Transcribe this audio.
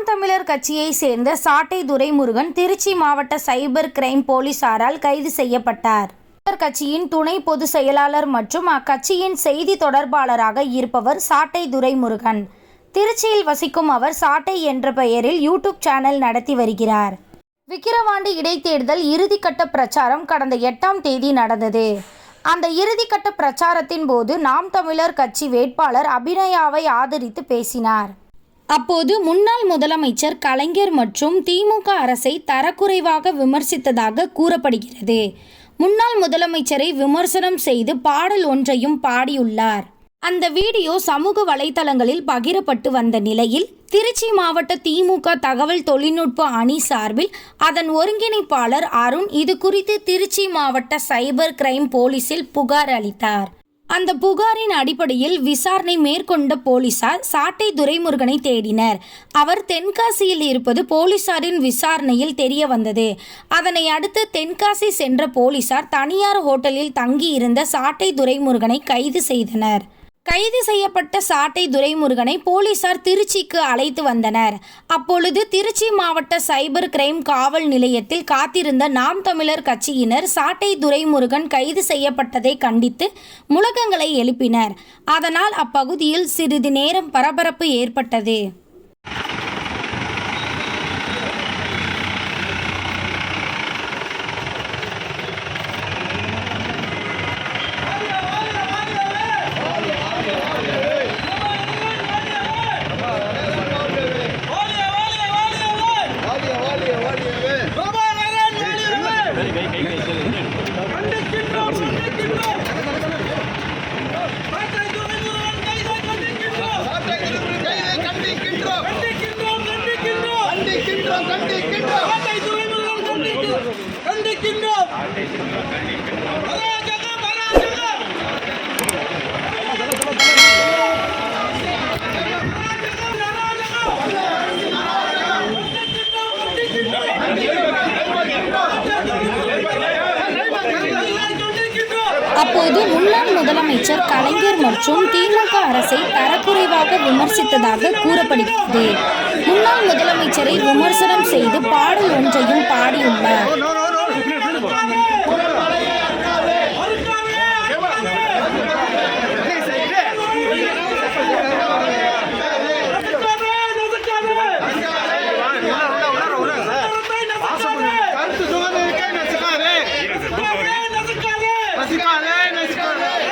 நாம் தமிழர் கட்சியை சேர்ந்த சாட்டை துரைமுருகன் திருச்சி மாவட்ட சைபர் கிரைம் போலீசாரால் கைது செய்யப்பட்டார். கட்சியின் துணை பொதுச் செயலாளர் மற்றும் அக்கட்சியின் செய்தி தொடர்பாளராக இருப்பவர் சாட்டை துரைமுருகன். திருச்சியில் வசிக்கும் அவர் சாட்டை என்ற பெயரில் யூடியூப் சேனல் நடத்தி வருகிறார். விக்கிரவாண்டி இடைத்தேர்தல் இறுதிக்கட்ட பிரச்சாரம் கடந்த 8ஆம் தேதி நடந்தது. அந்த இறுதிக்கட்ட பிரச்சாரத்தின் போது நாம் தமிழர் கட்சி வேட்பாளர் அபிநயாவை ஆதரித்து பேசினார். அப்போது முன்னாள் முதலமைச்சர் கலைஞர் மற்றும் திமுக அரசை தரக்குறைவாக விமர்சித்ததாக கூறப்படுகிறது. முன்னாள் முதலமைச்சரை விமர்சனம் செய்து பாடல் ஒன்றையும் பாடியுள்ளார். அந்த வீடியோ சமூக வலைதளங்களில் பகிரப்பட்டு வந்த நிலையில் திருச்சி மாவட்ட திமுக தகவல் தொழில்நுட்ப அணி சார்பில் அதன் ஒருங்கிணைப்பாளர் அருண் இது குறித்து திருச்சி மாவட்ட சைபர் கிரைம் போலீசில் புகார் அளித்தார். அந்த புகாரின் அடிப்படையில் விசாரணை மேற்கொண்ட போலீசார் சாட்டை துரைமுருகனை தேடினர். அவர் தென்காசியில் இருப்பது போலீசாரின் விசாரணையில் தெரிய வந்தது. அதனை அடுத்து தென்காசி சென்ற போலீசார் தனியார் ஹோட்டலில் தங்கியிருந்த சாட்டை துரைமுருகனை கைது செய்தனர். கைது செய்யப்பட்ட சாட்டை துரைமுருகனை போலீசார் திருச்சிக்கு அழைத்து வந்தனர். அப்பொழுது திருச்சி மாவட்ட சைபர் கிரைம் காவல் நிலையத்தில் காத்திருந்த நாம் தமிழர் கட்சியினர் சாட்டை துரைமுருகன் கைது செய்யப்பட்டதை கண்டித்து முழக்கங்களை எழுப்பினர். அதனால் அப்பகுதியில் சிறிது நேரம் பரபரப்பு ஏற்பட்டது. அப்போது முன்னாள் முதலமைச்சர் கலைஞர் மற்றும் திமுக அரசை தரக்குறைவாக விமர்சித்ததாக கூறப்படுகிறது. முன்னாள் முதலமைச்சரை விமர்சனம் செய்து பாடல் ஒன்றையும் பாடியுள்ளார். Let's go.